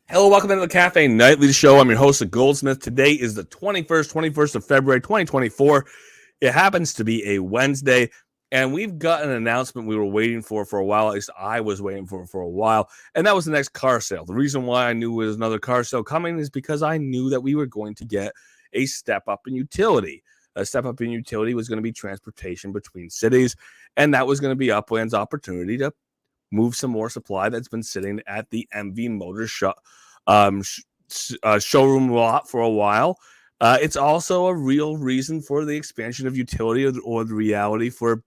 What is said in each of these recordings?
Hello, welcome into the Cafe Nightly Show. I'm your host, the Goldsmith. Today is the 21st of February, 2024. It happens to be a Wednesday, and we've got an announcement we were waiting for a while. At least I was waiting for a while, and that was the next car sale. The reason why I knew there was another car sale coming is because I knew that we were going to get a step up in utility. A step up in utility was going to be transportation between cities, and that was going to be Upland's opportunity to move some more supply that's been sitting at the MV Motors showroom lot for a while. It's also a real reason for the expansion of utility or the reality for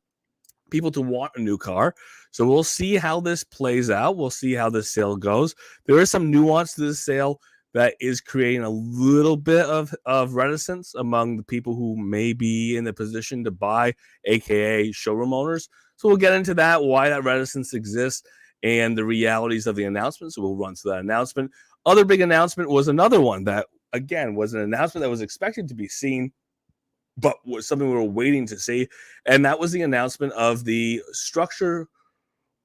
people to want a new car. So we'll see how this plays out. We'll see how this sale goes. There is some nuance to this sale that is creating a little bit of reticence among the people who may be in the position to buy, aka showroom owners. So we'll get into that, why that reticence exists, and the realities of the announcement. So we'll run through that announcement. Other big announcement was another one that, again, was an announcement that was expected to be seen, but was something we were waiting to see. And that was the announcement of the structure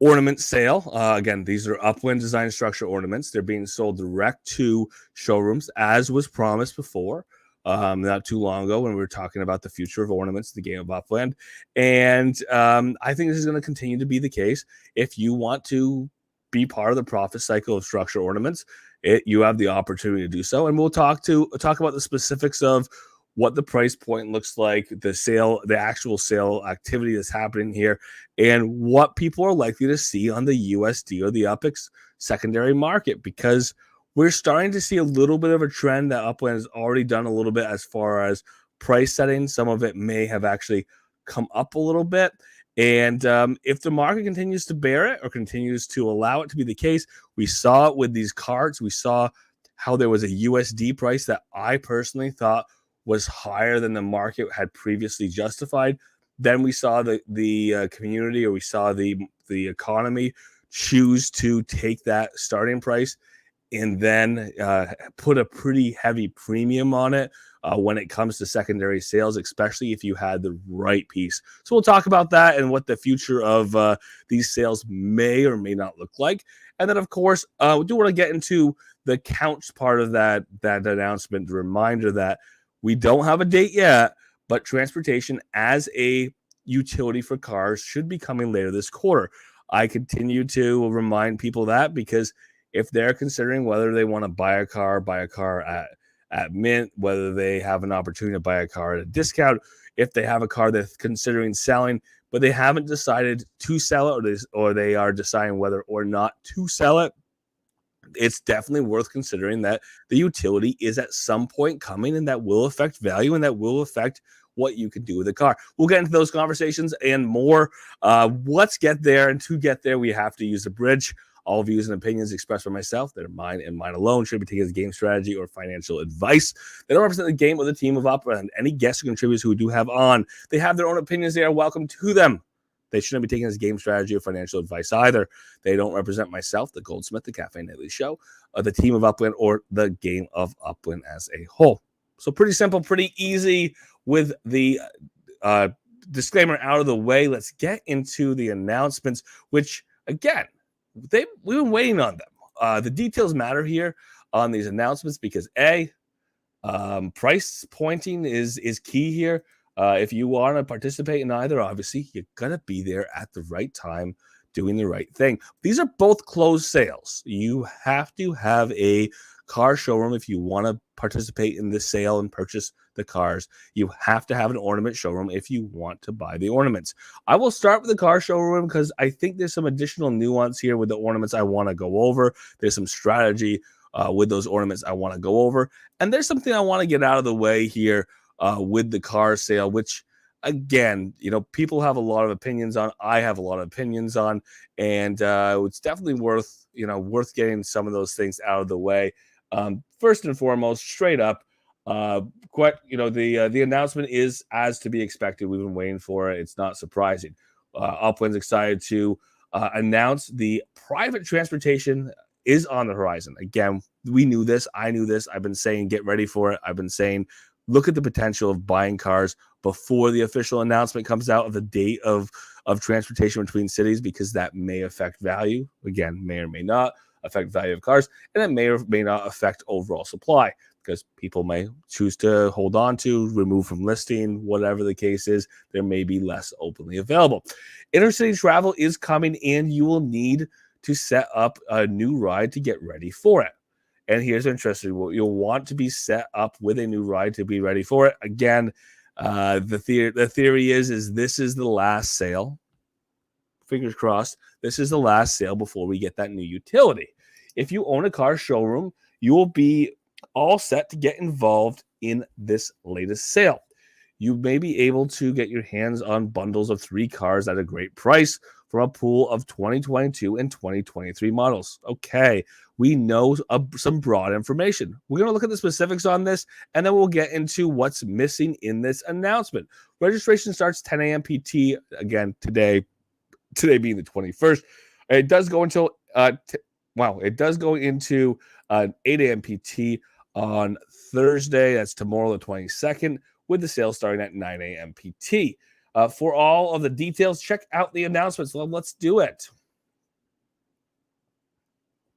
ornament sale. Again, these are Upland design structure ornaments. They're being sold direct to showrooms, as was promised before. Not too long ago when we were talking about the future of ornaments, the game of Upland. And I think this is going to continue to be the case. If you want to be part of the profit cycle of structure ornaments, you have the opportunity to do so. And we'll talk about the specifics of what the price point looks like, the actual sale activity that's happening here, and what people are likely to see on the USD or the UPX secondary market, because we're starting to see a little bit of a trend that Upland has already done a little bit as far as price setting. Some of it may have actually come up a little bit. And if the market continues to bear it or continues to allow it to be the case, we saw it with these cards. We saw how there was a USD price that I personally thought was higher than the market had previously justified. Then we saw the community, or we saw the economy choose to take that starting price and then put a pretty heavy premium on it when it comes to secondary sales, especially if you had the right piece. So we'll talk about that and what the future of these sales may or may not look like. And then, of course, we do want to get into the counts part of that announcement, the reminder that we don't have a date yet, but transportation as a utility for cars should be coming later this quarter. I continue to remind people that, because if they're considering whether they want to buy a car at mint, whether they have an opportunity to buy a car at a discount, if they have a car they're considering selling, but they haven't decided to sell it, or they are deciding whether or not to sell it, it's definitely worth considering that the utility is at some point coming, and that will affect value, and that will affect what you can do with a car. We'll get into those conversations and more. Let's get there. And to get there, we have to use the bridge. All views and opinions expressed by myself, that are mine and mine alone, should be taken as game strategy or financial advice. They don't represent the game or the team of Upland. Any guests or contributors who we do have on, they have their own opinions. They are welcome to them. They shouldn't be taken as game strategy or financial advice either. They don't represent myself, the Goldsmith, the Cafe Nightly Show, the team of Upland, or the game of Upland as a whole. So pretty simple, pretty easy. With the disclaimer out of the way, let's get into the announcements, which, again, we've been waiting on them. The details matter here on these announcements because price pointing is key here. If you want to participate in either, obviously you're gonna be there at the right time, doing the right thing. These are both closed sales. You have to have a car showroom if you want to participate in this sale and purchase the cars. You have to have an ornament showroom if you want to buy the ornaments. I will start with the car showroom because I think there's some additional nuance here with the ornaments I want to go over. There's some strategy with those ornaments I want to go over. And there's something I want to get out of the way here with the car sale, which, again, people have a lot of opinions on. I have a lot of opinions on, and it's definitely worth getting some of those things out of the way. First and foremost, straight up, the announcement is as to be expected. We've been waiting for it. It's not surprising. Upland's excited to announce the private transportation is on the horizon. Again, we knew this. I knew this. I've been saying get ready for it. I've been saying look at the potential of buying cars before the official announcement comes out of the date of transportation between cities, because that may affect value. Again, may or may not. affect value of cars, and it may or may not affect overall supply because people may choose to hold on to, remove from listing, whatever the case is. There may be less openly available. Intercity travel is coming, and you will need to set up a new ride to get ready for it. And here's interesting: you'll want to be set up with a new ride to be ready for it. Again, the theory is this is the last sale. Fingers crossed. This is the last sale before we get that new utility. If you own a car showroom, you will be all set to get involved in this latest sale. You may be able to get your hands on bundles of 3 cars at a great price from a pool of 2022 and 2023 models. Okay, we know some broad information. We're going to look at the specifics on this, and then we'll get into what's missing in this announcement. Registration starts 10 a.m. PT, again, today being the 21st. It does go until, it does go into 8 a.m. PT on Thursday. That's tomorrow, the 22nd, with the sale starting at 9 a.m. PT. For all of the details, check out the announcements. Well, let's do it.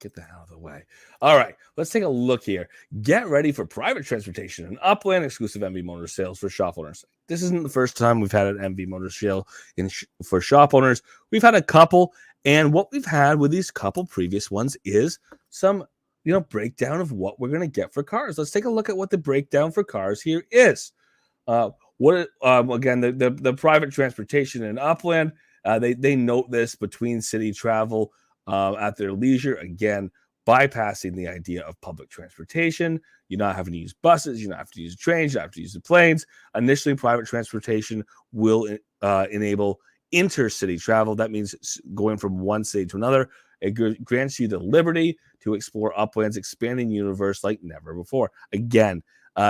Get that out of the way. All right, let's take a look here. Get ready for private transportation and Upland exclusive MV Motors sales for shop owners. This isn't the first time we've had an MV Motors sale for shop owners. We've had a couple, and what we've had with these couple previous ones is some, breakdown of what we're going to get for cars. Let's take a look at what the breakdown for cars here is. Again, the private transportation and Upland, they note this between city travel at their leisure, again, bypassing the idea of public transportation. You're not having to use buses, you don't have to use trains, you don't have to use the planes. Initially, private transportation will enable intercity travel. That means going from one city to another. It grants you the liberty to explore Upland's expanding universe like never before. Again,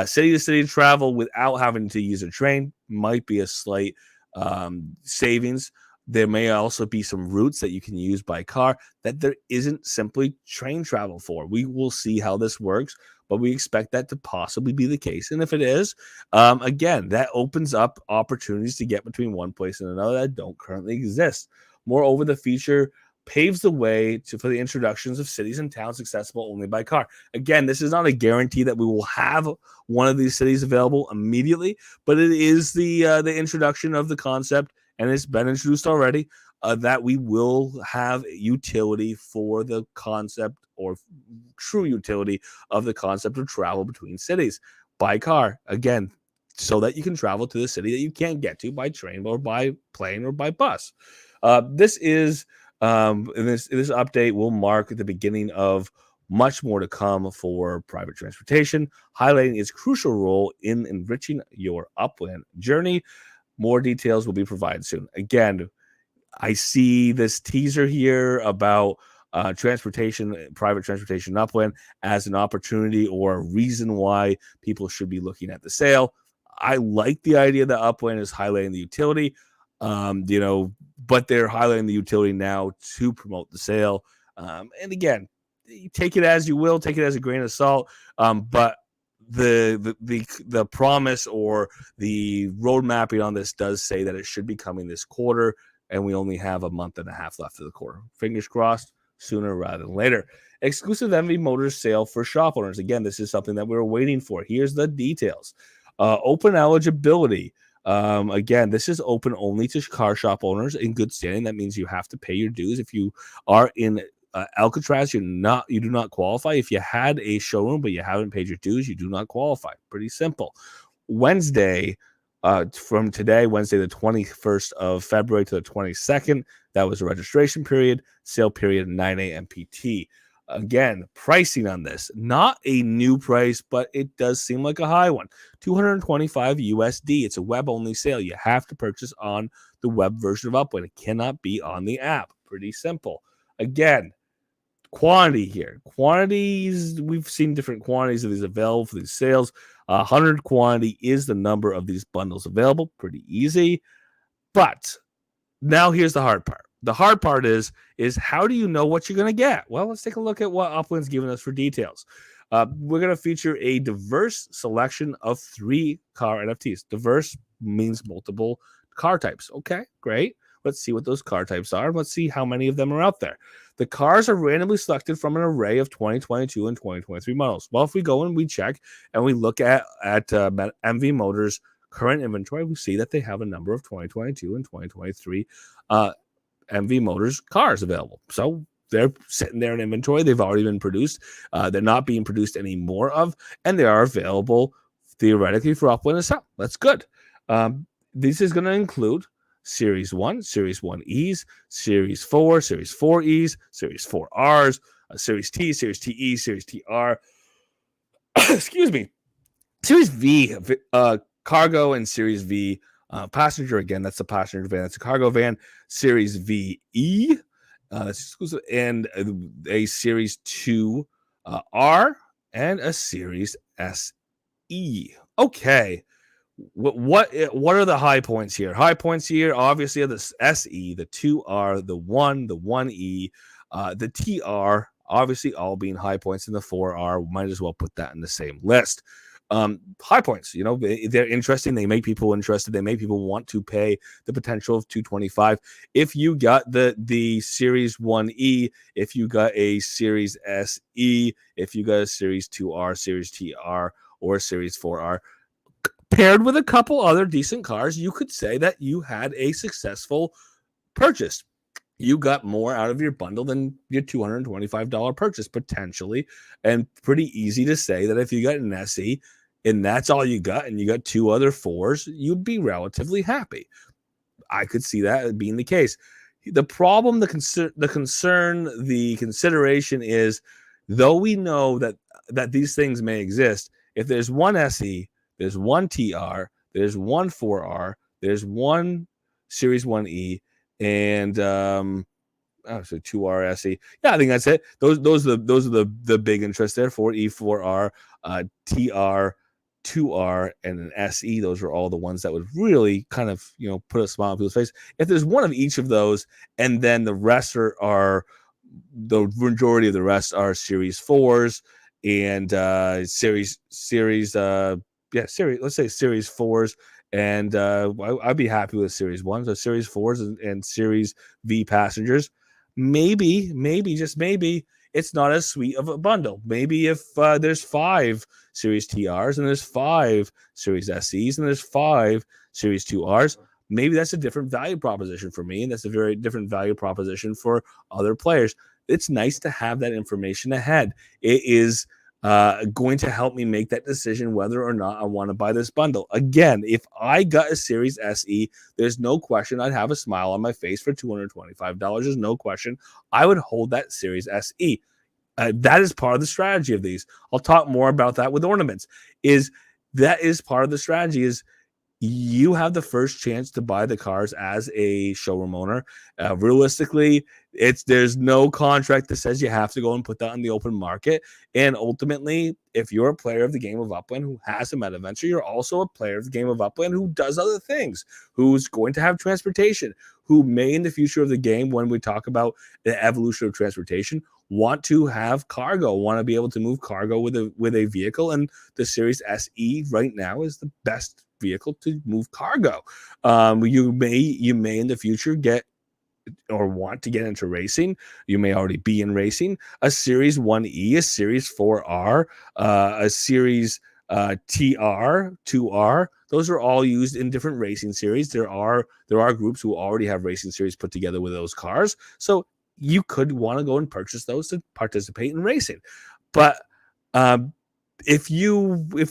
city to city travel without having to use a train might be a slight savings. There may also be some routes that you can use by car that there isn't simply train travel for. We will see how this works, but we expect that to possibly be the case. And if it is, again, that opens up opportunities to get between one place and another that don't currently exist. Moreover, the feature paves the way for the introductions of cities and towns accessible only by car. Again, this is not a guarantee that we will have one of these cities available immediately, but it is the introduction of the concept, and it's been introduced already, that we will have utility for the concept, or true utility of the concept of travel between cities by car. Again, so that you can travel to the city that you can't get to by train or by plane or by bus. This update will mark the beginning of much more to come for private transportation, highlighting its crucial role in enriching your Upland journey. More details will be provided soon. Again, I see this teaser here about private transportation Upland as an opportunity or a reason why people should be looking at the sale. I like the idea that Upland is highlighting the utility, but they're highlighting the utility now to promote the sale. And again, take it as you will, take it as a grain of salt. But the promise or the road mapping on this does say that it should be coming this quarter, and we only have a month and a half left of the quarter. Fingers crossed, sooner rather than later. Exclusive MV Motors sale for shop owners. Again, this is something that we were waiting for. Here's the details. Open eligibility. Again, this is open only to car shop owners in good standing. That means you have to pay your dues. If you are in Alcatraz, you do not qualify. If you had a showroom but you haven't paid your dues, you do not qualify. Pretty simple. Wednesday, from today, Wednesday the 21st of February to the 22nd, that was a registration period. Sale period 9 a.m. PT. Again, pricing on this, not a new price, but it does seem like a high one. $225 USD. It's a web-only sale. You have to purchase on the web version of Upland. It cannot be on the app. Pretty simple. Again, quantity here. Quantities, we've seen different quantities of these available for these sales. 100 quantity is the number of these bundles available. Pretty easy. But now here's the hard part. The hard part is how do you know what you're going to get? Well, let's take a look at what Upland's given us for details. We're going to feature a diverse selection of 3 car NFTs. Diverse means multiple car types. Okay, great. Let's see what those car types are. Let's see how many of them are out there. The cars are randomly selected from an array of 2022 and 2023 models. Well, if we go and we check and we look at MV Motors' current inventory, we see that they have a number of 2022 and 2023 MV Motors cars available. So they're sitting there in inventory. They've already been produced. They're not being produced any more of, and they are available theoretically for upland and sell. That's good. This is going to include Series 1, Series 1Es, Series 4, Series 4Es, Series 4Rs, Series T, Series TE, Series TR. Excuse me. Series V, cargo, and Series V passenger. Again, that's the passenger van. That's a cargo van. Series VE, that's exclusive, and a Series 2 R and a Series SE. Okay. What are the high points here? High points here, obviously, are the SE, the 2R, the 1, the 1E, the TR, obviously all being high points, and the 4R. Might as well put that in the same list. High points, they're interesting. They make people interested. They make people want to pay the potential of $225. If you got the Series 1E, if you got a Series SE, if you got a Series 2R, Series TR, or Series 4R, paired with a couple other decent cars, you could say that you had a successful purchase. You got more out of your bundle than your $225 purchase, potentially. And pretty easy to say that if you got an SE and that's all you got, and you got two other 4s, you'd be relatively happy. I could see that being the case. The problem, the concern, the consideration is, though we know that these things may exist, if there's one SE, there's one TR, there's one 4R, there's one Series 1E, and so 2R SE. Yeah, I think that's it. Those are the big interest there. 4E, 4R, TR, 2R, and an SE. Those are all the ones that would really kind of put a smile on people's face. If there's one of each of those, and then the rest are the majority of the rest are Series 4s and series let's say Series 4s, and I'd be happy with Series 1s. So Series 4s and Series V passengers. Maybe, just maybe, it's not as sweet of a bundle. Maybe if there's 5 Series TRs and there's 5 Series SEs and there's 5 Series 2Rs, maybe that's a different value proposition for me, and that's a very different value proposition for other players. It's nice to have that information ahead. It is going to help me make that decision whether or not I want to buy this bundle. Again, if I got a Series SE, there's no question I'd have a smile on my face for $225. There's no question I would hold that Series SE. That is part of the strategy of these. I'll talk more about that with ornaments. That is part of the strategy is you have the first chance to buy the cars as a showroom owner. Realistically, there's no contract that says you have to go and put that on the open market. And ultimately, if you're a player of the game of Upland who has a Metaventure, you're also a player of the game of Upland who does other things, who's going to have transportation, who may in the future of the game, when we talk about the evolution of transportation, want to have cargo, want to be able to move cargo with a vehicle. And the Series SE right now is the best vehicle to move cargo. You may in the future get or want to get into racing. You may already be in racing. A Series 1E, a Series 4R, a Series TR, 2R. Those are all used in different racing series. There are groups who already have racing series put together with those cars. So you could want to go and purchase those to participate in racing. But if you want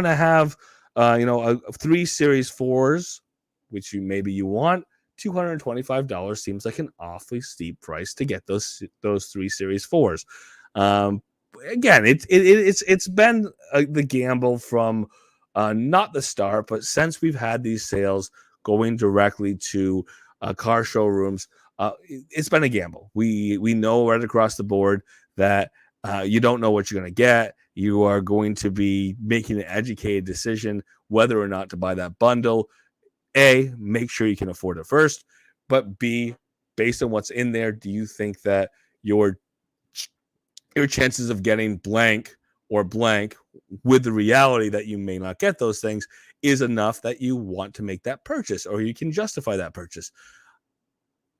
to have 3 Series 4s, which you want, $225 seems like an awfully steep price to get those 3 Series 4s. Again, it's been the gamble from not the start, but since we've had these sales going directly to car showrooms, it's been a gamble. We know right across the board that you don't know what you're going to get. You are going to be making an educated decision whether or not to buy that bundle. A, make sure you can afford it first, but B, based on what's in there, do you think that your chances of getting blank or blank with the reality that you may not get those things is enough that you want to make that purchase, or you can justify that purchase?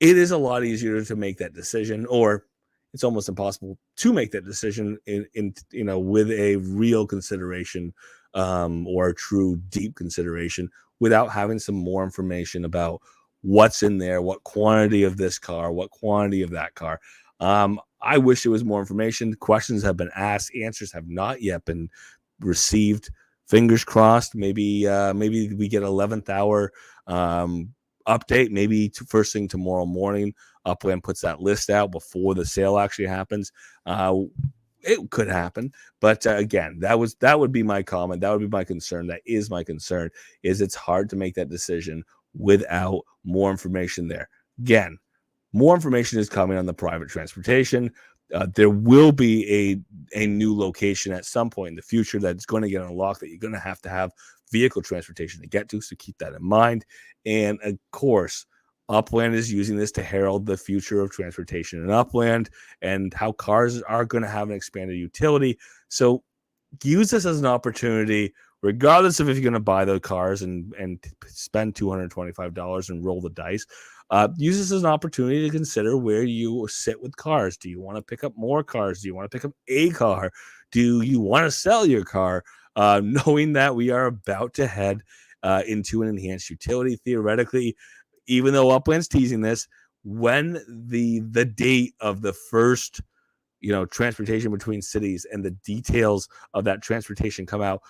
it is a lot easier to make that decision, or it's almost impossible to make that decision in with a real consideration, or a true deep consideration, without having some more information about what's in there, what quantity of this car, what quantity of that car. I wish there was more information. Questions have been asked, answers have not yet been received. Fingers crossed. Maybe we get 11th hour update. Maybe first thing tomorrow morning, Upland puts that list out before the sale actually happens. It could happen, but again, that would be my comment. That would be my concern. That is my concern. Is it's hard to make that decision without more information there. Again, more information is coming on the private transportation. There will be a new location at some point in the future that's going to get unlocked that you're going to have vehicle transportation to get to. So keep that in mind. And of course, Upland is using this to herald the future of transportation in Upland and how cars are going to have an expanded utility. So use this as an opportunity, regardless of if you're going to buy the cars and spend $225 and roll the dice. Use this as an opportunity to consider where you sit with cars. Do you want to pick up more cars? Do you want to pick up a car? Do you want to sell your car? Knowing that we are about to head into an enhanced utility, theoretically, even though Upland's teasing this, when the date of the first transportation between cities and the details of that transportation come out,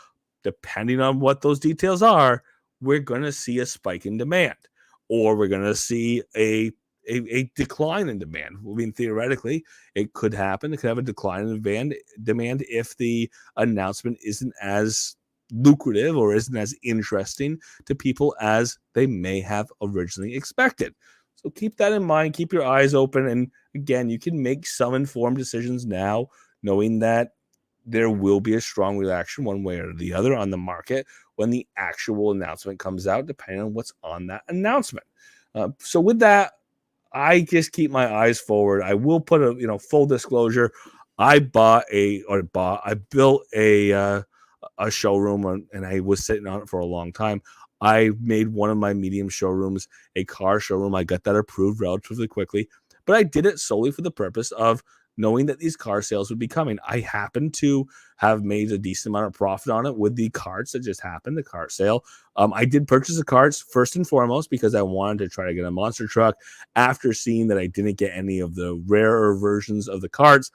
depending on what those details are, we're going to see a spike in demand, or we're going to see a decline in demand. I mean, theoretically, it could happen. It could have a decline in demand if the announcement isn't as lucrative or isn't as interesting to people as they may have originally expected. So keep that in mind. Keep your eyes open. And again, you can make some informed decisions now, knowing that there will be a strong reaction one way or the other on the market when the actual announcement comes out, depending on what's on that announcement. So with that, I just keep my eyes forward. I will put a full disclosure. I built a showroom, and I was sitting on it for a long time. I made one of my medium showrooms a car showroom. I got that approved relatively quickly, but I did it solely for the purpose of knowing that these car sales would be coming. I happened to have made a decent amount of profit on it with the carts that just happened, the cart sale. I did purchase the carts first and foremost because I wanted to try to get a monster truck. After seeing that I didn't get any of the rarer versions of the carts,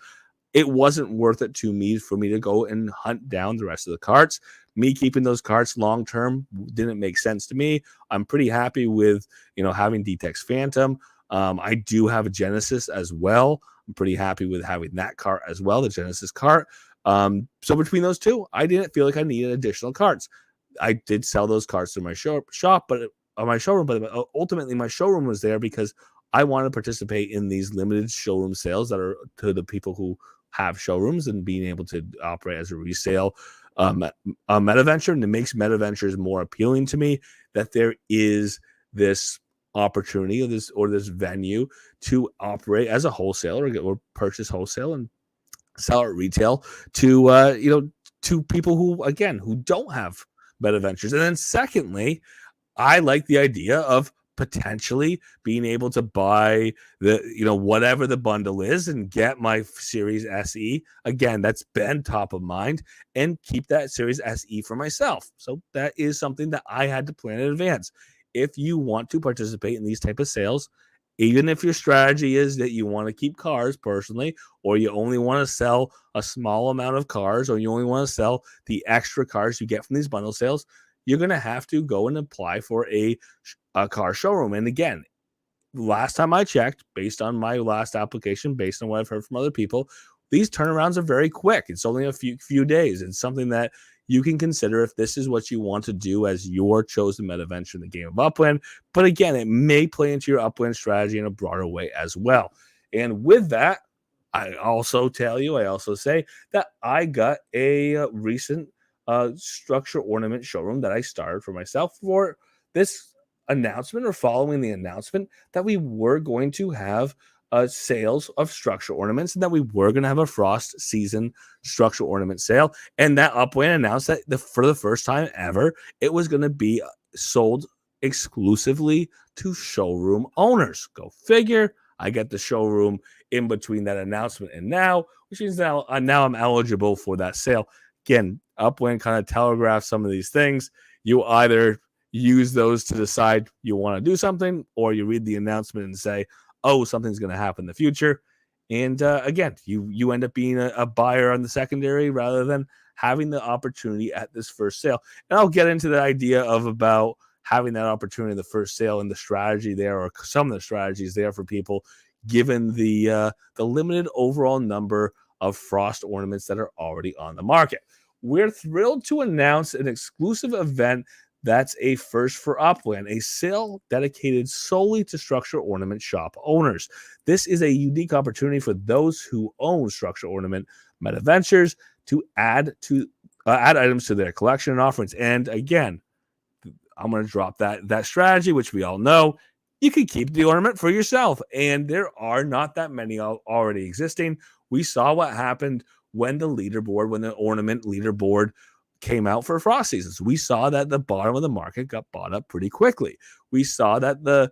it wasn't worth it to me for me to go and hunt down the rest of the carts. Me keeping those carts long term didn't make sense to me. I'm pretty happy with having D-Tex Phantom. I do have a Genesis as well. I'm pretty happy with having that cart as well, the Genesis cart. So between those two, I didn't feel like I needed additional carts. I did sell those carts to my shop, but my showroom. But ultimately, my showroom was there because I want to participate in these limited showroom sales that are to the people who have showrooms and being able to operate as a resale Metaventure. And it makes Metaventures more appealing to me that there is this opportunity or this venue to operate as a wholesaler or purchase wholesale and sell at retail to to people who don't have Metaventures. And then secondly, I like the idea of potentially being able to buy the whatever the bundle is and get my Series SE. Again, that's been top of mind, and keep that Series SE for myself. So that is something that I had to plan in advance. If you want to participate in these type of sales, even if your strategy is that you want to keep cars personally, or you only want to sell a small amount of cars, or you only want to sell the extra cars you get from these bundle sales, you're going to have to go and apply for a car showroom. And again, last time I checked, based on my last application, based on what I've heard from other people, these turnarounds are very quick. It's only a few days. It's something that you can consider if this is what you want to do as your chosen metaventure in the game of Upland. But again, it may play into your Upland strategy in a broader way as well. And with that, I also say that I got a recent structure ornament showroom that I started for myself for this announcement, or following the announcement that we were going to have sales of structure ornaments, and that we were going to have a frost season structure ornament sale. And that Upland announced that for the first time ever, it was going to be sold exclusively to showroom owners. Go figure. I get the showroom in between that announcement and now, which means now I'm eligible for that sale. Again, Upland kind of telegraphs some of these things. You either use those to decide you want to do something, or you read the announcement and say, oh, something's going to happen in the future. And again, you end up being a buyer on the secondary rather than having the opportunity at this first sale. And I'll get into the idea of about having that opportunity in the first sale and the strategy there, or some of the strategies there for people, given the limited overall number of frost ornaments that are already on the market. We're thrilled to announce an exclusive event that's a first for Upland, a sale dedicated solely to structure ornament shop owners. This is a unique opportunity for those who own structure ornament Metaventures to add items to their collection and offerings. And again, I'm going to drop that strategy, which we all know. You can keep the ornament for yourself, and there are not that many already existing. We saw what happened when the ornament leaderboard came out for frost seasons. We saw that the bottom of the market got bought up pretty quickly. We saw that the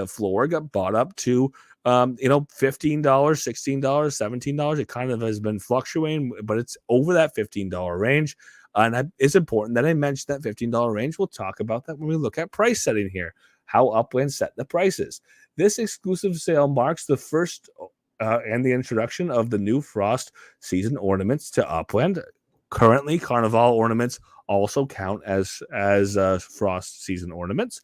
floor got bought up to $15, $16, $17. It kind of has been fluctuating, but it's over that $15 range. And it's important that I mention that $15 range. We'll talk about that when we look at price setting here, how Upland set the prices. This exclusive sale marks the first and the introduction of the new frost season ornaments to Upland. Currently, Carnival ornaments also count as frost season ornaments.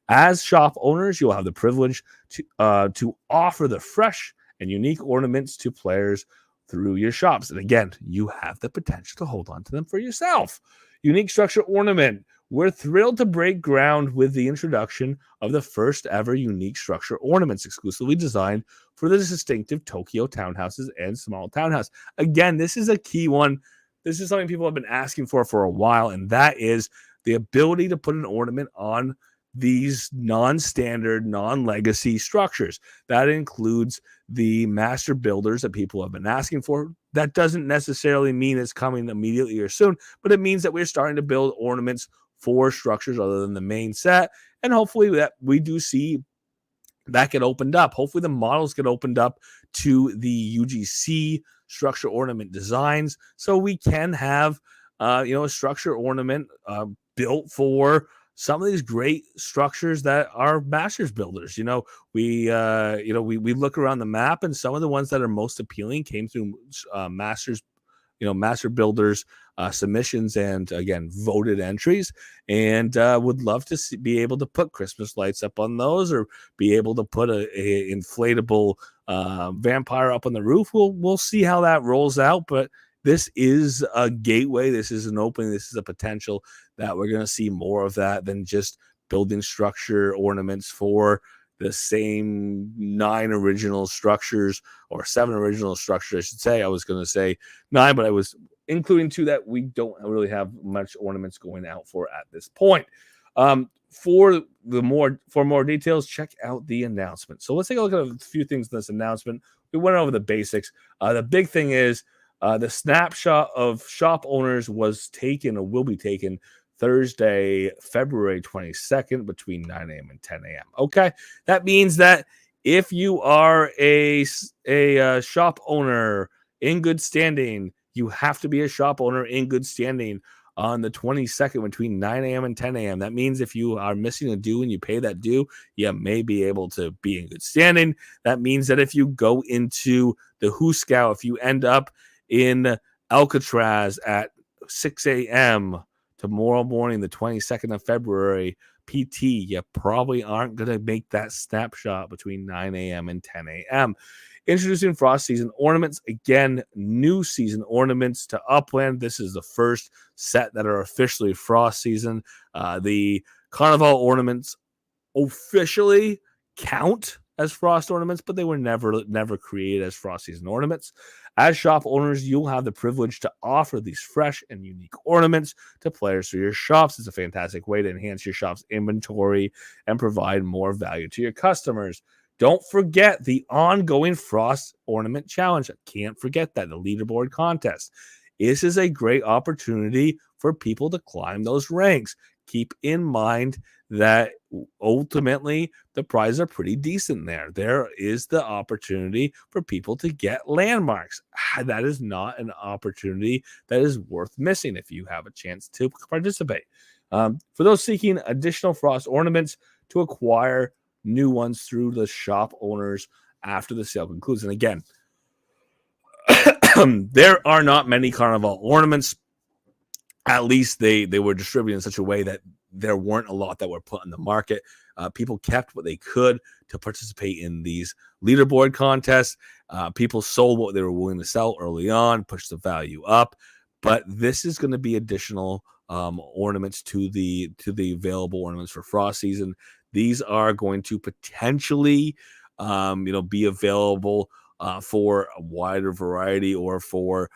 As shop owners, you'll have the privilege to offer the fresh and unique ornaments to players through your shops. And again, you have the potential to hold on to them for yourself. Unique structure ornament. We're thrilled to break ground with the introduction of the first ever unique structure ornaments exclusively designed for the distinctive Tokyo townhouses and small townhouse. Again, this is a key one. This is something people have been asking for a while, and that is the ability to put an ornament on these non-standard, non-legacy structures. That includes the master builders that people have been asking for. That doesn't necessarily mean it's coming immediately or soon, but it means that we're starting to build ornaments for structures other than the main set, and hopefully that we do see that get opened up. Hopefully the models get opened up to the UGC structure ornament designs, so we can have a structure ornament built for some of these great structures that are masters builders. We look around the map, and some of the ones that are most appealing came through master builders submissions and, again, voted entries, and would love to be able to put Christmas lights up on those, or be able to put a inflatable vampire up on the roof. We'll see how that rolls out, but this is a gateway. This is an opening. This is a potential that we're going to see more of that than just building structure ornaments for the same 9 original structures, or 7 original structures, I should say. I was going to say 9, but I was including 2 that we don't really have much ornaments going out for at this point. For more details, check out the announcement. So let's take a look at a few things in this announcement. We went over the basics. The big thing is the snapshot of shop owners was taken, or will be taken, Thursday, February 22nd between 9 a.m. and 10 a.m. Okay, that means that if you are a shop owner in good standing, you have to be a shop owner in good standing on the 22nd between 9 a.m. and 10 a.m. That means if you are missing a due and you pay that due, you may be able to be in good standing. That means that if you go into the Hooskow, if you end up in Alcatraz at 6 a.m. tomorrow morning, the 22nd of February, PT, you probably aren't going to make that snapshot between 9 a.m. and 10 a.m. Introducing Frost Season Ornaments. Again, new season ornaments to Upland. This is the first set that are officially Frost Season. The Carnival ornaments officially count as frost ornaments, but they were never created as Frost Season ornaments. As shop owners, you'll have the privilege to offer these fresh and unique ornaments to players through your shops. It's a fantastic way to enhance your shop's inventory and provide more value to your customers. Don't forget the ongoing Frost Ornament Challenge. I can't forget that, the leaderboard contest. This is a great opportunity for people to climb those ranks. Keep in mind that ultimately the prizes are pretty decent there. There is the opportunity for people to get landmarks. That is not an opportunity that is worth missing if you have a chance to participate. For those seeking additional Frost ornaments, to acquire new ones through the shop owners after the sale concludes. And again, there are not many Carnival ornaments. At least they were distributed in such a way that there weren't a lot that were put in the market. People kept what they could to participate in these leaderboard contests. People sold what they were willing to sell early on, pushed the value up. But this is going to be additional ornaments to the available ornaments for Frost season. These are going to potentially, be available for a wider variety, or for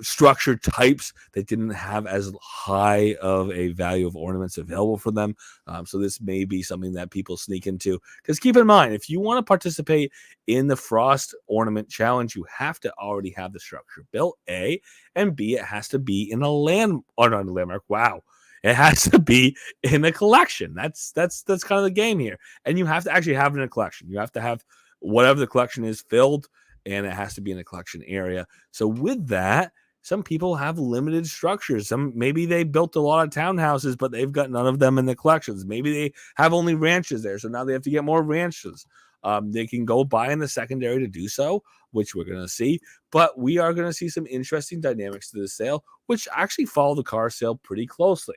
structured types that didn't have as high of a value of ornaments available for them. So this may be something that people sneak into, because keep in mind, if you want to participate in the Frost Ornament Challenge, you have to already have the structure built, A, and B, it has to be in a landmark. Wow. It has to be in a collection. That's kind of the game here. And you have to actually have it in a collection. You have to have whatever the collection is filled, and it has to be in a collection area. So with that, some people have limited structures. Maybe they built a lot of townhouses, but they've got none of them in the collections. Maybe they have only ranches there, so now they have to get more ranches. They can go buy in the secondary to do so, which we're going to see. But we are going to see some interesting dynamics to the sale, which actually follow the car sale pretty closely.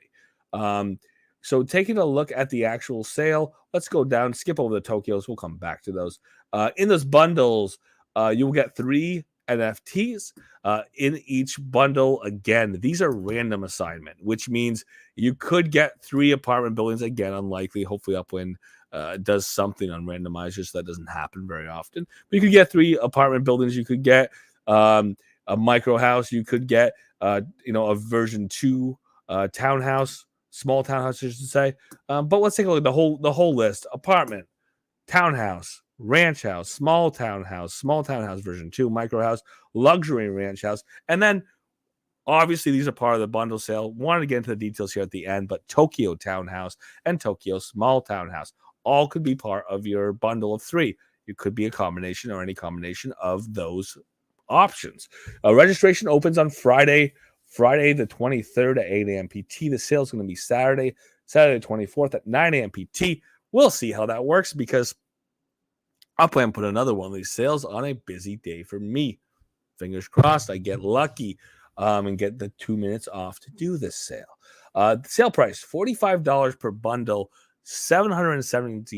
So taking a look at the actual sale, let's go down, skip over the Tokyos. We'll come back to those. In those bundles, you will get 3 NFTs in each bundle. Again, these are random assignment, which means you could get 3 apartment buildings. Again, unlikely. Hopefully Upwind does something on randomizers, so that doesn't happen very often. But you could get 3 apartment buildings. You could get a micro house. You could get a version 2 townhouse, small townhouse, I should say. But let's take a look at the whole list: apartment, townhouse, ranch house, small townhouse version 2, micro house, luxury ranch house. And then obviously these are part of the bundle sale. Wanted to get into the details here at the end, but Tokyo townhouse and Tokyo small townhouse all could be part of your bundle of 3. It could be a combination or any combination of those options. Registration opens on Friday the 23rd at 8 a.m. PT. The sale is going to be Saturday the 24th at 9 a.m. PT. We'll see how that works, because I'll plan to put another one of these sales on a busy day for me. Fingers crossed I get lucky and get the 2 minutes off to do this sale. The sale price, $45 per bundle, 770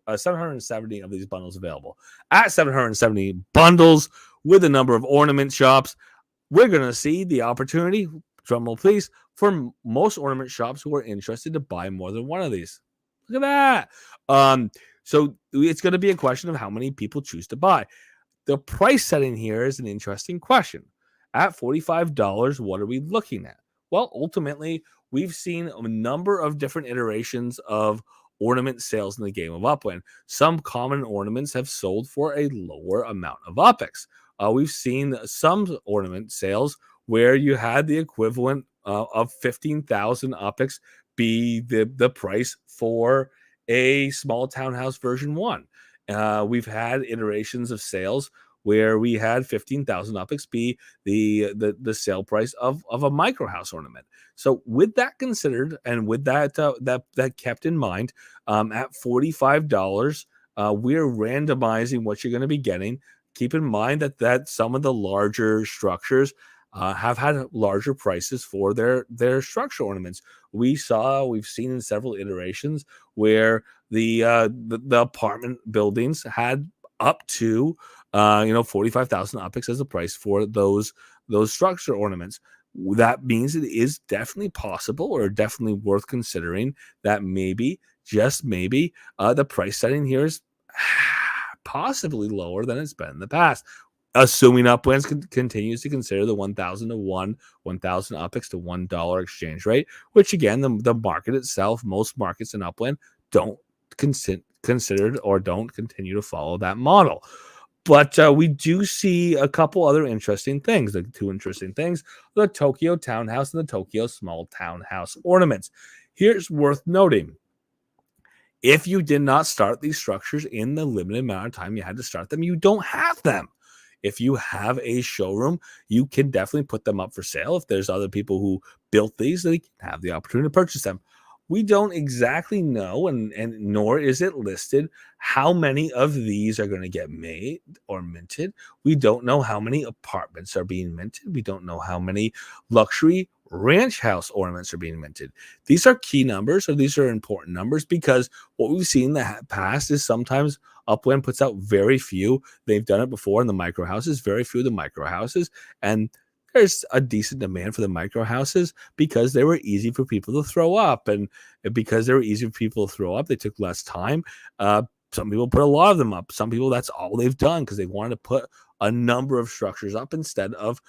of these bundles available. At 770 bundles with a number of ornament shops, we're going to see the opportunity, drumroll please, for most ornament shops who are interested to buy more than one of these. Look at that. So it's going to be a question of how many people choose to buy. The price setting here is an interesting question. At $45, what are we looking at? Well, ultimately, we've seen a number of different iterations of ornament sales in the game of Upwind. Some common ornaments have sold for a lower amount of UPX. We've seen some ornament sales where you had the equivalent of 15,000 UPX be the price for a small townhouse version 1. We've had iterations of sales where we had 15,000 UPX be the sale price of a micro house ornament. So with that considered, and with that kept in mind, at $45, we're randomizing what you're going to be getting. Keep in mind that some of the larger structures have had larger prices for their structure ornaments. We've seen in several iterations where the apartment buildings had up to 45,000 UPX as the price for those structure ornaments. That means it is definitely possible, or definitely worth considering, that maybe, just maybe, the price setting here is possibly lower than it's been in the past, assuming Upwind continues to consider the 1,000 to 1,000 UPX to $1 exchange rate, which again, the market itself, most markets in Upwind don't consider or don't continue to follow that model. But we do see a couple other interesting things. The 2 interesting things: the Tokyo townhouse and the Tokyo small townhouse ornaments. Here's worth noting. If you did not start these structures in the limited amount of time you had to start them, you don't have them. If you have a showroom, you can definitely put them up for sale. If there's other people who built these, they can have the opportunity to purchase them. We don't exactly know, and nor is it listed, how many of these are going to get made or minted. We don't know how many apartments are being minted. We don't know how many luxury ranch house ornaments are being minted. These are key numbers, or these are important numbers, because what we've seen in the past is sometimes Upland puts out very few. They've done it before in the micro houses, very few of the micro houses, and there's a decent demand for the micro houses because they were easy for people to throw up, and because they were easy for people to throw up, they took less time. Some people put a lot of them up. Some people, that's all they've done because they wanted to put a number of structures up instead of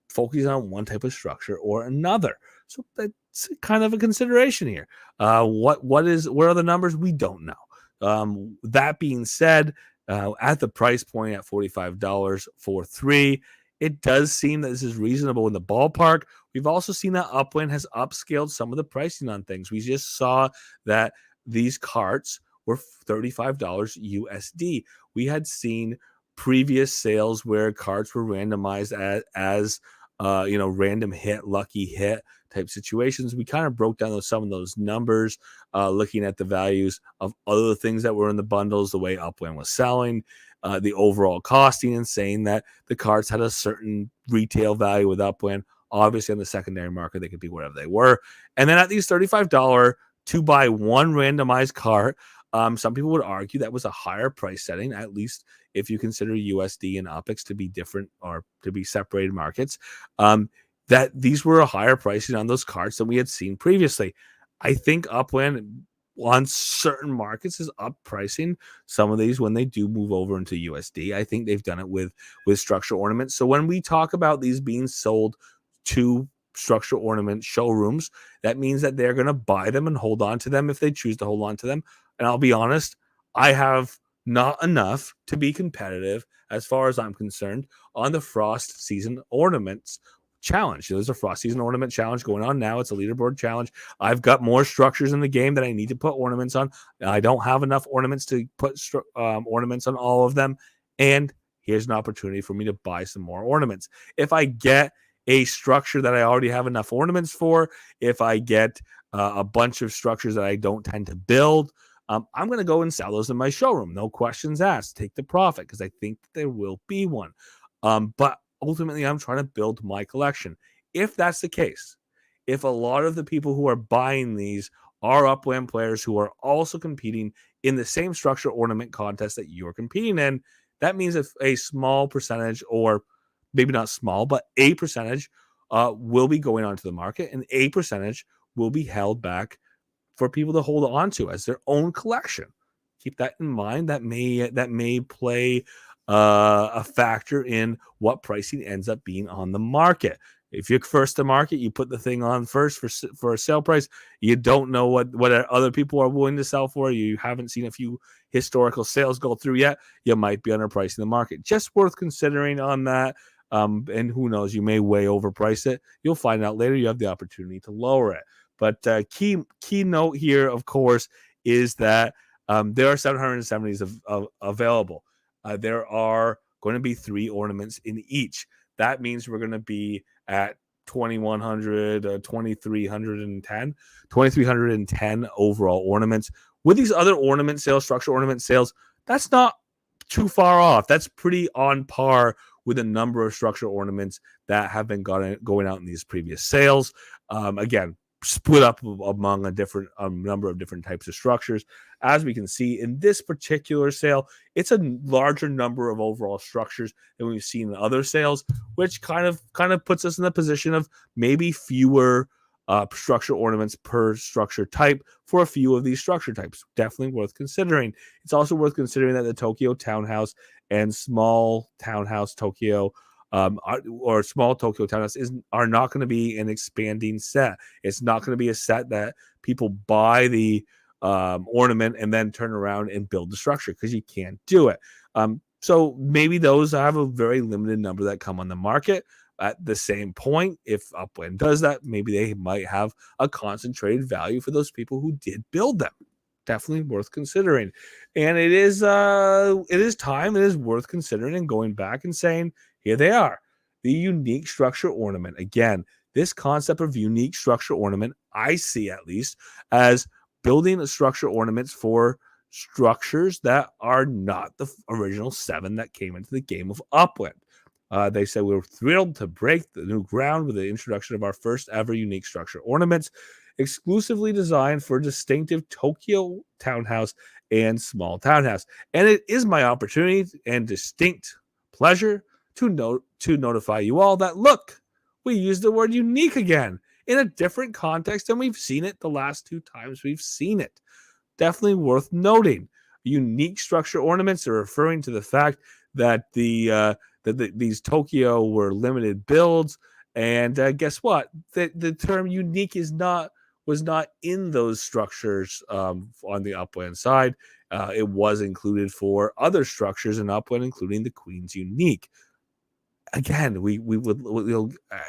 focusing on one type of structure or another. So that's kind of a consideration here. What are the numbers? We don't know. That being said, at the price point at $45 for 3, it does seem that this is reasonable in the ballpark. We've also seen that Upland has upscaled some of the pricing on things. We just saw that these carts were $35 USD. We had seen previous sales where carts were randomized as random hit, lucky hit type situations. We kind of broke down some of those numbers, looking at the values of other things that were in the bundles, the way Upland was selling, the overall costing, and saying that the cards had a certain retail value with Upland. Obviously, on the secondary market, they could be whatever they were. And then at these $35 to buy one randomized cart, some people would argue that was a higher price setting, at least if you consider USD and OPIX to be different or to be separated markets, that these were a higher pricing on those cards than we had seen previously. I think Upland on certain markets is up pricing some of these when they do move over into USD. I think they've done it with structural ornaments. So when we talk about these being sold to structural ornament showrooms, that means that they're going to buy them and hold on to them if they choose to hold on to them. And I'll be honest, I have not enough to be competitive, as far as I'm concerned, on the Frost Season Ornaments Challenge. There's a Frost Season Ornament Challenge going on now. It's a leaderboard challenge. I've got more structures in the game that I need to put ornaments on. I don't have enough ornaments to put ornaments on all of them. And here's an opportunity for me to buy some more ornaments. If I get a structure that I already have enough ornaments for, if I get a bunch of structures that I don't tend to build, I'm going to go and sell those in my showroom. No questions asked. Take the profit because I think there will be one. But ultimately, I'm trying to build my collection. If that's the case, if a lot of the people who are buying these are Upland players who are also competing in the same structure ornament contest that you're competing in, that means if a small percentage, or maybe not small, but a percentage will be going onto the market, and a percentage will be held back for people to hold on to as their own collection. Keep that in mind. That may play a factor in what pricing ends up being on the market. If you're first to market, you put the thing on first for a sale price. You don't know what other people are willing to sell for. You haven't seen a few historical sales go through yet. You might be underpricing the market. Just worth considering on that. And who knows, you may way overprice it. You'll find out later. You have the opportunity to lower it. But key note here, of course, is that there are 770s available. There are going to be 3 ornaments in each. That means we're going to be at 2,100, 2,310 overall ornaments. With these other ornament sales, structural ornament sales, that's not too far off. That's pretty on par with a number of structural ornaments that have been going out in these previous sales. Again, split up among a different number of different types of structures. As we can see in this particular sale, it's a larger number of overall structures than we've seen in other sales, which kind of puts us in the position of maybe fewer structure ornaments per structure type for a few of these structure types. Definitely worth considering. It's also worth considering that the Tokyo Townhouse and Small Townhouse Tokyo or Small Tokyo Townhouse are not going to be an expanding set. It's not going to be a set that people buy the ornament and then turn around and build the structure, because you can't do it. So maybe those have a very limited number that come on the market. At the same point, if Upland does that, maybe they might have a concentrated value for those people who did build them. Definitely worth considering. And it is time, it is worth considering and going back and saying, here they are. The unique structure ornament. Again, this concept of unique structure ornament, I see at least as building a structure ornaments for structures that are not the original 7 that came into the game of Upland. They said we were thrilled to break the new ground with the introduction of our first ever unique structure ornaments, exclusively designed for distinctive Tokyo townhouse and small townhouse. And it is my opportunity and distinct pleasure to notify you all that, look, we used the word unique again in a different context than we've seen it the last 2 times we've seen it. Definitely worth noting. Unique structure ornaments are referring to the fact that these Tokyo were limited builds, and guess what? The term unique was not in those structures on the Upland side. It was included for other structures in Upland, including the Queen's Unique. Again,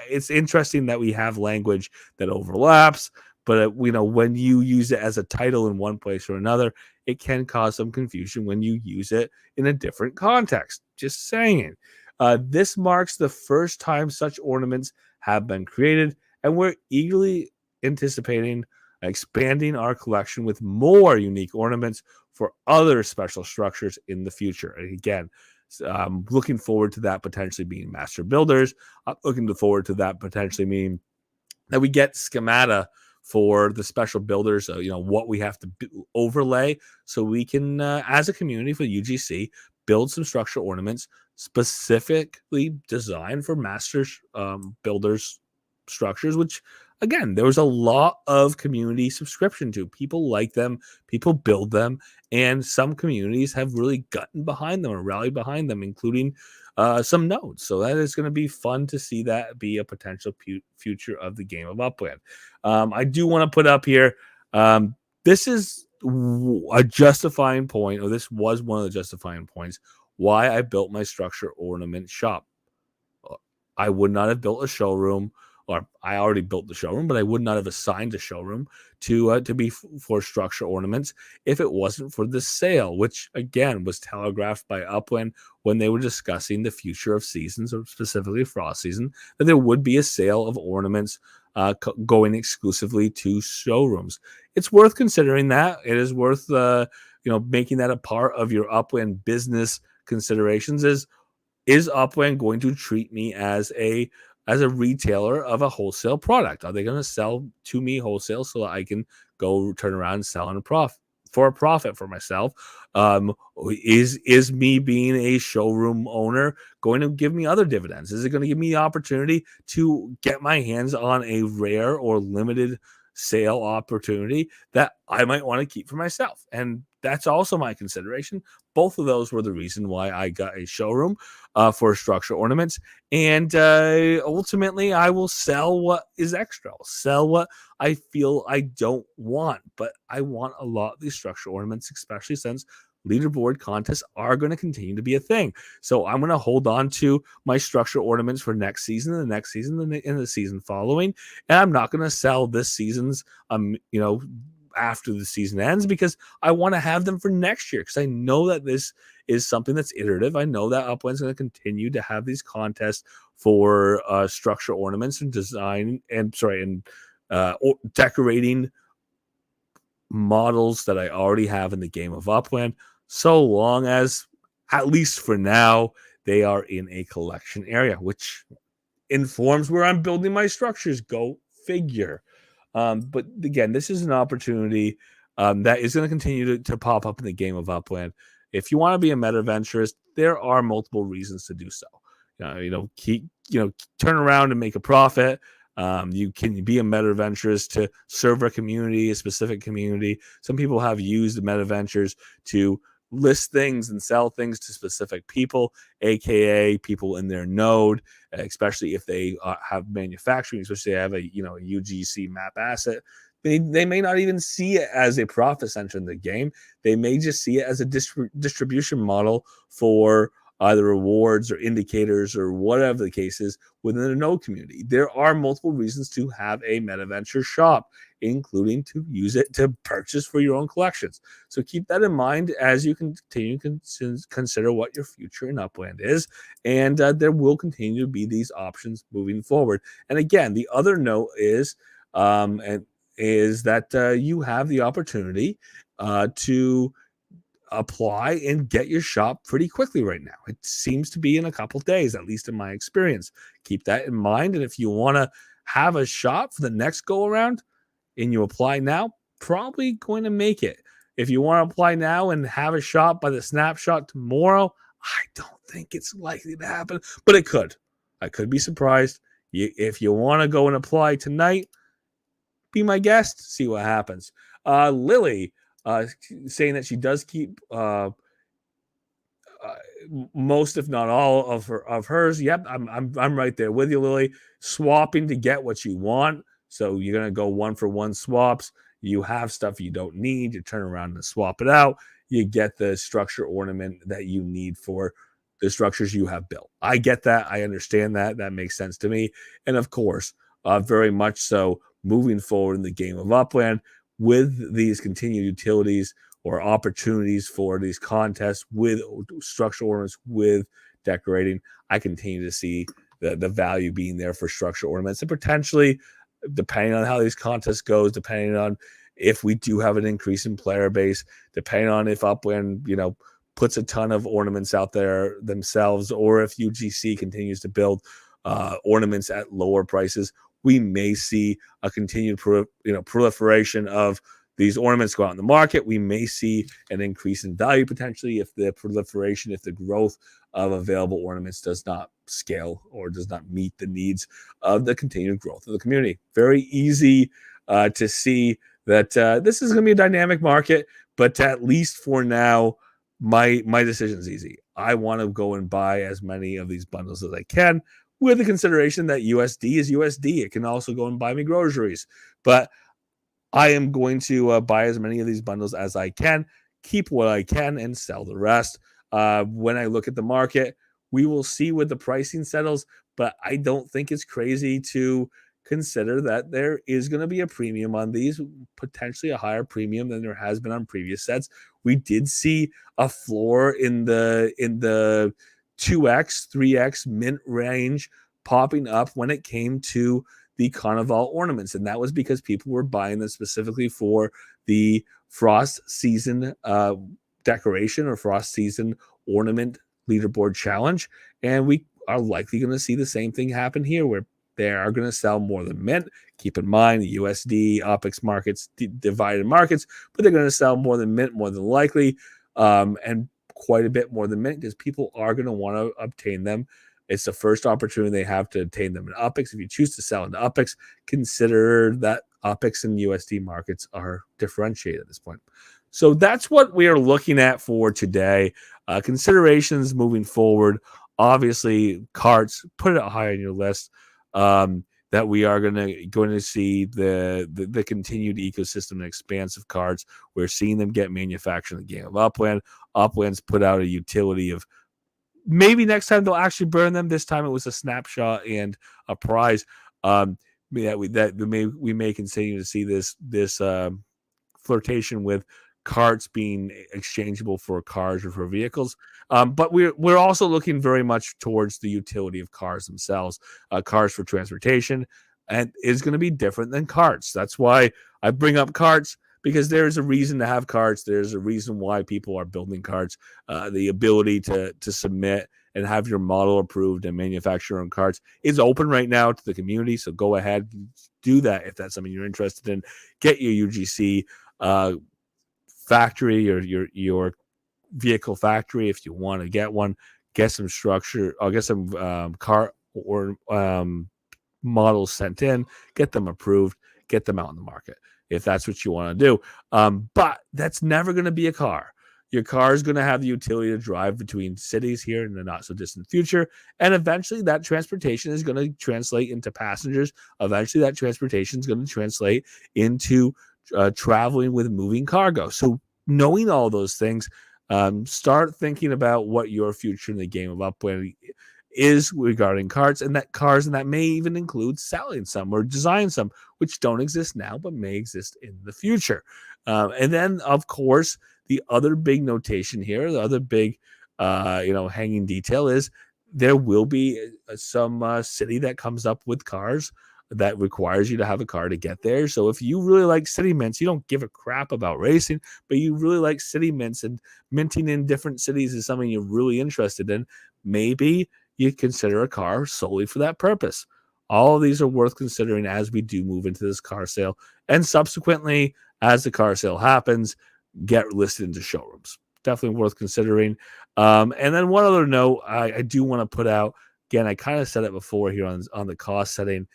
it's interesting that we have language that overlaps, but when you use it as a title in one place or another, it can cause some confusion when you use it in a different context. Just saying. This marks the first time such ornaments have been created, and we're eagerly anticipating expanding our collection with more unique ornaments for other special structures in the future. And again, looking forward to that potentially being master builders. I'm looking forward to that potentially meaning that we get schemata for the special builders, what we have to overlay so we can, as a community for UGC, build some structure ornaments specifically designed for master builders structures, which again, there was a lot of community subscription to. People like them, people build them, and some communities have really gotten behind them or rallied behind them, including some nodes. So that is going to be fun to see that be a potential future of the game of Upland. I do want to put up here, this is a justifying point, or this was one of the justifying points why I built my structure ornament shop. I would not have built a showroom, or I already built the showroom, but I would not have assigned a showroom to be for structure ornaments if it wasn't for the sale, which again was telegraphed by Upland when they were discussing the future of seasons, or specifically frost season, that there would be a sale of ornaments going exclusively to showrooms. It's worth considering that. It is worth making that a part of your Upland business considerations. Is Upland going to treat me as a retailer of a wholesale product? Are they going to sell to me wholesale so that I can go turn around and sell for a profit for myself? Is me being a showroom owner going to give me other dividends? Is it going to give me the opportunity to get my hands on a rare or limited sale opportunity that I might want to keep for myself? And that's also my consideration. Both of those were the reason why I got a showroom for structure ornaments. And ultimately, I will sell what is extra. I'll sell what I feel I don't want. But I want a lot of these structure ornaments, especially since leaderboard contests are going to continue to be a thing. So I'm going to hold on to my structure ornaments for next season, the next season, and the season following. And I'm not going to sell this season's, after the season ends, because I want to have them for next year, because I know that this is something that's iterative. I know that Upland's going to continue to have these contests for structure ornaments and design and decorating models that I already have in the game of Upland, so long as, at least for now, they are in a collection area, which informs where I'm building my structures. Go figure. But again, this is an opportunity that is going to continue to pop up in the game of Upland. If you want to be a Metaventurist, there are multiple reasons to do so. Turn around and make a profit. You can be a Metaventurist to serve a community, a specific community. Some people have used the Metaventures to list things and sell things to specific people, aka people in their node, especially if they have manufacturing, especially they have a UGC map asset. They may not even see it as a profit center in the game. They may just see it as a distribution model for either rewards or indicators or whatever the case is within the node community. There are multiple reasons to have a Metaventure shop, including to use it to purchase for your own collections. So keep that in mind as you continue to consider what your future in Upland is. And there will continue to be these options moving forward. And again, the other note is that you have the opportunity to apply and get your shop pretty quickly right now. It seems to be in a couple days, at least in my experience. Keep that in mind. And if you want to have a shop for the next go around and you apply now, probably going to make it. If you want to apply now and have a shop by the snapshot tomorrow, I don't think it's likely to happen, but it could. I could be surprised. If you want to go and apply tonight, be my guest, see what happens. Lily saying that she does keep most, if not all, of hers. Yep, I'm right there with you, Lily. Swapping to get what you want. So you're gonna go 1-for-1 swaps. You have stuff you don't need. You turn around and swap it out. You get the structure ornament that you need for the structures you have built. I get that. I understand that. That makes sense to me. And of course, very much so, moving forward in the game of Upland with these continued utilities or opportunities for these contests with structural ornaments, with decorating, I continue to see the value being there for structural ornaments, and potentially, depending on how these contests goes, depending on if we do have an increase in player base, depending on if Upland, puts a ton of ornaments out there themselves, or if UGC continues to build ornaments at lower prices, we may see a continued proliferation of these ornaments go out in the market. We may see an increase in value potentially if the proliferation, if the growth of available ornaments does not scale or does not meet the needs of the continued growth of the community. Very easy to see that this is going to be a dynamic market, but at least for now, my decision is easy. I want to go and buy as many of these bundles as I can, with the consideration that USD is USD. It can also go and buy me groceries, but I am going to buy as many of these bundles as I can, keep what I can, and sell the rest. When I look at the market, we will see what the pricing settles, but I don't think it's crazy to consider that there is going to be a premium on these, potentially a higher premium than there has been on previous sets. We did see a floor in the 2x, 3x mint range popping up when it came to the Carnival ornaments, and that was because people were buying them specifically for the Frost Season decoration or Frost Season ornament leaderboard challenge, and we are likely going to see the same thing happen here, where they are going to sell more than mint. Keep in mind the USD, OPEX markets, divided markets, but they're going to sell more than mint, more than likely, and quite a bit more than mint, because people are going to want to obtain them. It's the first opportunity they have to obtain them in OPEX. If you choose to sell into OPEX, consider that OPEX and USD markets are differentiated at this point. So that's what we are looking at for today. Considerations moving forward. Obviously, carts, put it high on your list. That we are going to see the continued ecosystem and expanse of cards. We're seeing them get manufactured in the game of Upland. Upland's put out a utility of maybe next time they'll actually burn them. This time it was a snapshot and a prize. We may continue to see this flirtation with carts being exchangeable for cars or for vehicles. But we're also looking very much towards the utility of cars themselves. Cars for transportation, and is going to be different than carts. That's why I bring up carts, because there's a reason to have carts. There's a reason why people are building carts. The ability to submit and have your model approved and manufacture your own carts is open right now to the community. So go ahead, do that if that's something you're interested in. Get your UGC factory or your vehicle factory if you want to get one. Get some structure. I'll get some car or models sent in. Get them approved. Get them out in the market if that's what you want to do. But that's never going to be a car. Your car is going to have the utility to drive between cities here in the not so distant future. And eventually that transportation is going to translate into passengers. Eventually that transportation is going to translate into traveling with moving cargo. So knowing all those things, Start thinking about what your future in the game of Upland is regarding cars, and that may even include selling some or design some, which don't exist now but may exist in the future. And then, of course, the other big notation here, the other big, hanging detail is there will be some city that comes up with cars that requires you to have a car to get there. So if you really like city mints, you don't give a crap about racing, but you really like city mints and minting in different cities is something you're really interested in, maybe you consider a car solely for that purpose. All of these are worth considering as we do move into this car sale. And subsequently, as the car sale happens, get listed into showrooms. Definitely worth considering. And then one other note I do want to put out, again, I kind of said it before here on the cost setting.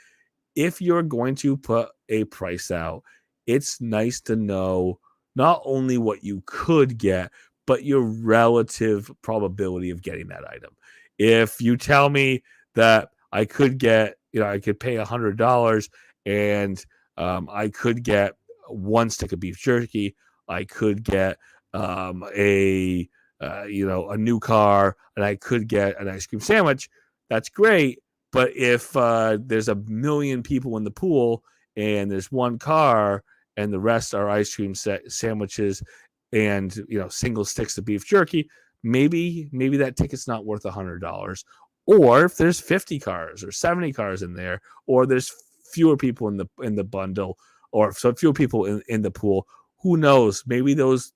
If you're going to put a price out, it's nice to know not only what you could get, but your relative probability of getting that item. If you tell me that I could get, I could pay $100 and I could get one stick of beef jerky, I could get a new car, and I could get an ice cream sandwich. That's great. But if there's a million people in the pool and there's one car and the rest are ice cream sandwiches and single sticks of beef jerky, maybe that ticket's not worth $100. Or if there's 50 cars or 70 cars in there, or there's fewer people in the bundle, or so fewer people in the pool, who knows? Maybe those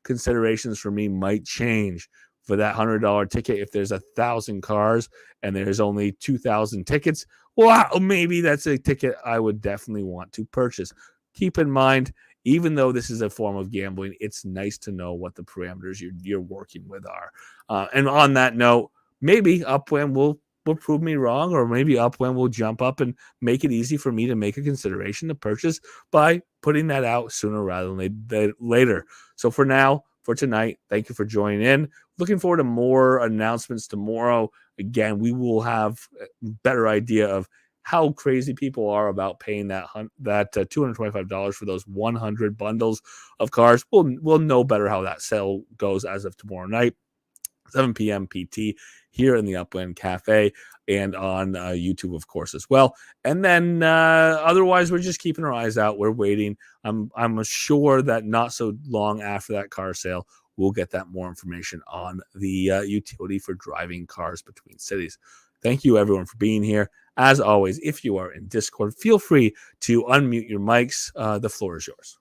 considerations for me might change for that $100 ticket. If there's 1,000 cars and there's only 2,000 tickets, wow, maybe that's a ticket I would definitely want to purchase. Keep in mind, even though this is a form of gambling, it's nice to know what the parameters you're working with are. And on that note, maybe Upland will prove me wrong, or maybe Upland will jump up and make it easy for me to make a consideration to purchase by putting that out sooner rather than later. So for tonight, thank you for joining in. Looking forward to more announcements tomorrow. Again, we will have a better idea of how crazy people are about paying that $225 for those 100 bundles of cars. We'll know better how that sale goes as of tomorrow night, 7 p.m. PT here in the Upland Cafe and on YouTube, of course, as well. And then otherwise, we're just keeping our eyes out. We're waiting. I'm sure that not so long after that car sale, we'll get that more information on the utility for driving cars between cities. Thank you, everyone, for being here. As always, if you are in Discord, feel free to unmute your mics. The floor is yours.